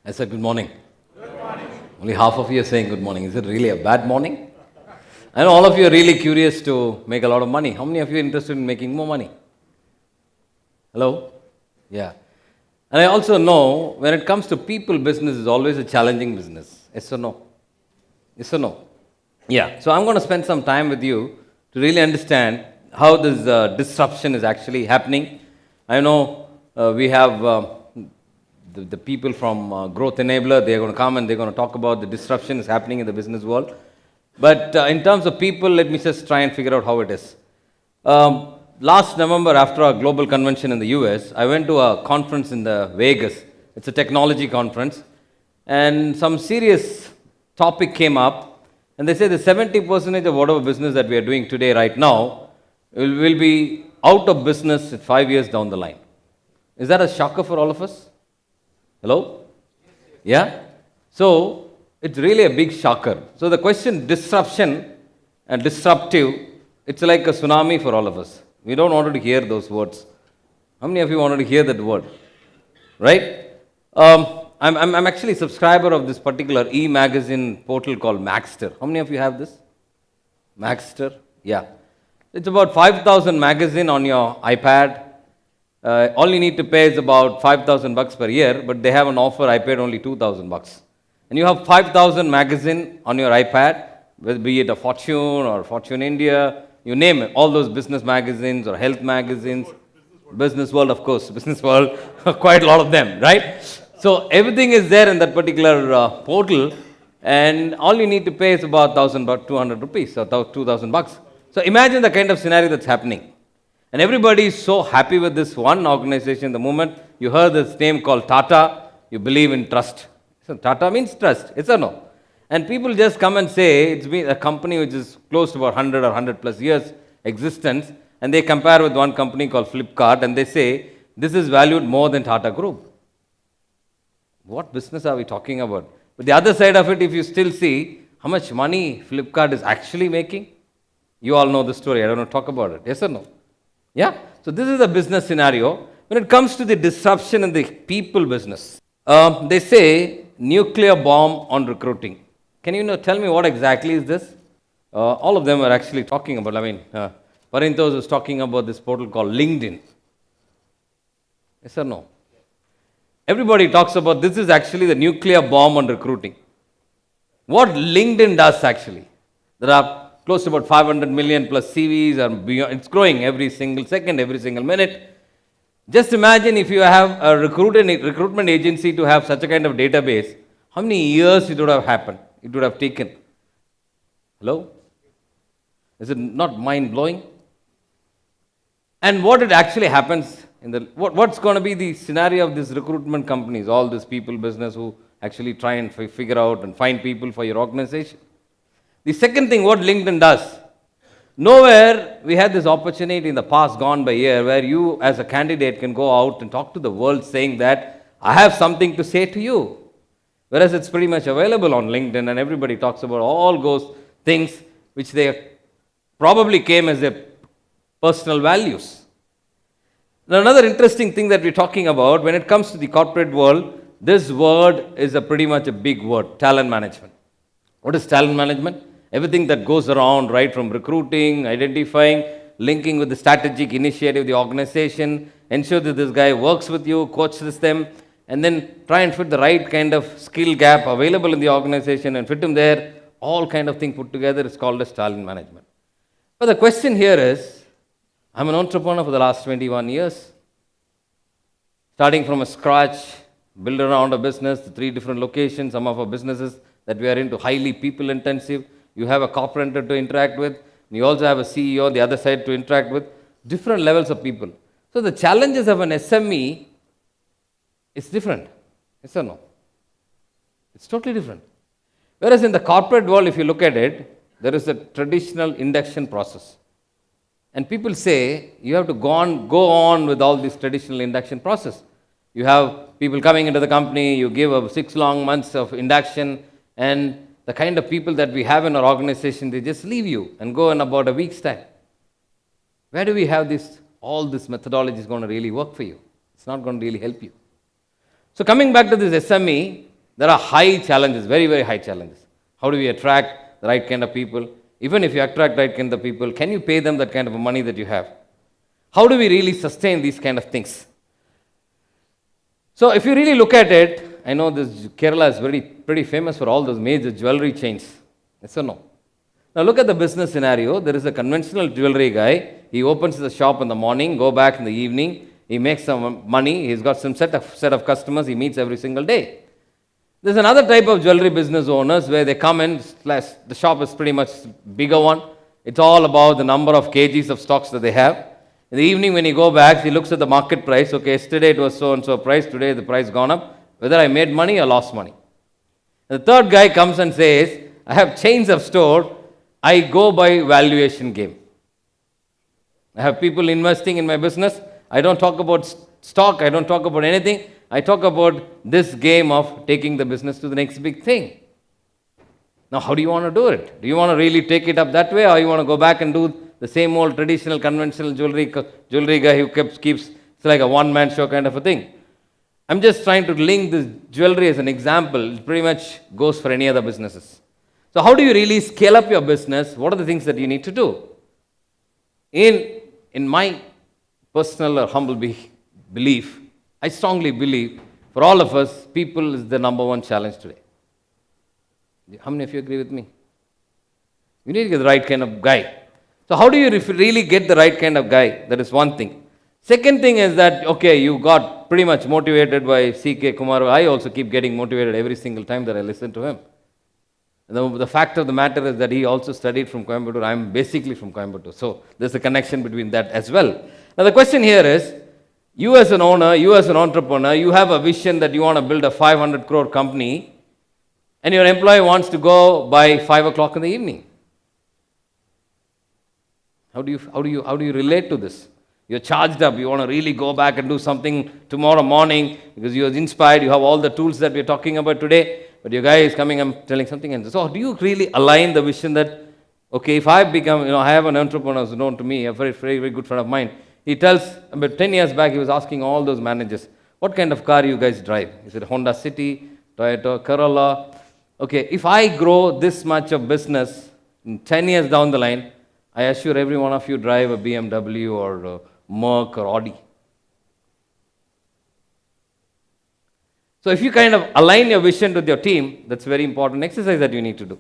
I said good morning. Good morning. Only half of you are saying good morning. Is it really a bad morning? I know all of you are really curious to make a lot of money. How many of you are interested in making more money? Hello? Yeah. And I also know when it comes to people, business is always a challenging business. Yes or no? Yes or no? Yeah. So I'm going to spend some time with you to really understand how this disruption is actually happening. I know we have the people from Growth Enabler, they're going to come and they're going to talk about the disruption is happening in the business world. But in terms of people, let me just try and figure out how it is. Last November, after our global convention in the US, I went to a conference in the Vegas. It's a technology conference. And some serious topic came up. And they said the 70% of whatever business that we are doing today right now will be out of business 5 years down the line. Is that a shocker for all of us? Hello? Yeah? So, it's really a big shocker. So, the question disruption and disruptive, it's like a tsunami for all of us. We don't want to hear those words. How many of you wanted to hear that word? Right? I'm actually a subscriber of this particular e-magazine portal called Maxter. How many of you have this? Maxter? Yeah. It's about 5,000 magazine on your iPad. All you need to pay is about $5,000 per year, but they have an offer. I paid only $2,000. And you have 5,000 magazine on your iPad, be it a Fortune or Fortune India, you name it, all those business magazines or health magazines. Business World, of course, Business World, quite a lot of them, right? So everything is there in that particular portal, and all you need to pay is about 200 rupees or $2,000. So imagine the kind of scenario that's happening. And everybody is so happy with this one organization. The moment you heard this name called Tata, you believe in trust. So Tata means trust, yes or no? And people just come and say, it's been a company which is close to about 100 or 100 plus years existence, and they compare with one company called Flipkart, and they say, this is valued more than Tata Group. What business are we talking about? But the other side of it, if you still see how much money Flipkart is actually making, you all know the story. I don't want to talk about it. Yes or no? Yeah? So this is a business scenario. When it comes to the disruption in the people business, they say nuclear bomb on recruiting. Can you tell me what exactly is this? All of them are actually talking about, Parinthos was talking about this portal called LinkedIn. Yes or no? Everybody talks about this is actually the nuclear bomb on recruiting. What LinkedIn does actually, there are close to about 500 million plus CVs, and beyond, it's growing every single second, every single minute. Just imagine if you have a recruitment agency to have such a kind of database, how many years it would have happened, it would have taken. Hello? Is it not mind-blowing? And what it actually happens, what's going to be the scenario of these recruitment companies, all these people business who actually try and figure out and find people for your organization? The second thing, what LinkedIn does, nowhere we had this opportunity in the past gone by year where you as a candidate can go out and talk to the world saying that I have something to say to you. Whereas it's pretty much available on LinkedIn and everybody talks about all those things which they probably came as their personal values. Now, another interesting thing that we're talking about when it comes to the corporate world, this word is pretty much a big word, talent management. What is talent management? Everything that goes around, right from recruiting, identifying, linking with the strategic initiative of the organization, ensure that this guy works with you, coaches them, and then try and fit the right kind of skill gap available in the organization and fit him there. All kind of thing put together is called as talent management. But the question here is, I'm an entrepreneur for the last 21 years, starting from a scratch, build around a business, 3 different locations, some of our businesses that we are into highly people intensive. You have a carpenter to interact with, and you also have a CEO on the other side to interact with, different levels of people. So the challenges of an SME It's different. Yes or no? It's totally different. Whereas in the corporate world, if you look at it, there is a traditional induction process. And people say you have to go on with all this traditional induction process. You have people coming into the company, you give a 6 long months of induction, and the kind of people that we have in our organization, they just leave you and go in about a week's time. Where do we have this? All this methodology is going to really work for you. It's not going to really help you. So coming back to this SME, there are high challenges, very, very high challenges. How do we attract the right kind of people? Even if you attract right kind of people, can you pay them that kind of money that you have? How do we really sustain these kind of things? So if you really look at it, I know this Kerala is pretty famous for all those major jewelry chains. Yes or no? Now look at the business scenario. There is a conventional jewelry guy. He opens the shop in the morning, go back in the evening. He makes some money. He's got some set of customers he meets every single day. There's another type of jewelry business owners where they come in, the shop is pretty much bigger one. It's all about the number of kgs of stocks that they have. In the evening when he go back, he looks at the market price. Okay, yesterday it was so and so price, today the price gone up. Whether I made money or lost money. The third guy comes and says, I have chains of store. I go by valuation game. I have people investing in my business. I don't talk about stock. I don't talk about anything. I talk about this game of taking the business to the next big thing. Now, how do you want to do it? Do you want to really take it up that way, or you want to go back and do the same old traditional conventional jewelry guy who keeps it's like a one-man show kind of a thing? I'm just trying to link this jewelry as an example. It pretty much goes for any other businesses. So how do you really scale up your business? What are the things that you need to do? In my personal or humble belief, I strongly believe for all of us, people is the number one challenge today. How many of you agree with me? You need to get the right kind of guy. So how do you really get the right kind of guy? That is one thing. Second thing is that, okay, you got pretty much motivated by C.K. Kumar. I also keep getting motivated every single time that I listen to him. The fact of the matter is that he also studied from Coimbatore. I'm basically from Coimbatore. So there's a connection between that as well. Now the question here is, you as an owner, you as an entrepreneur, you have a vision that you want to build a 500 crore company, and your employee wants to go by 5 o'clock in the evening. How do you relate to this? You're charged up. You want to really go back and do something tomorrow morning because you're inspired. You have all the tools that we're talking about today, but your guy is coming and telling something else. So do you really align the vision that, okay, if I become, I have an entrepreneur who's known to me, a very, very, very good friend of mine. He tells, about 10 years back, he was asking all those managers, what kind of car you guys drive? Is it Honda City, Toyota, Corolla? Okay, if I grow this much of business in 10 years down the line, I assure every one of you drive a BMW or Merc or Audi. So if you kind of align your vision with your team, that's a very important exercise that you need to do.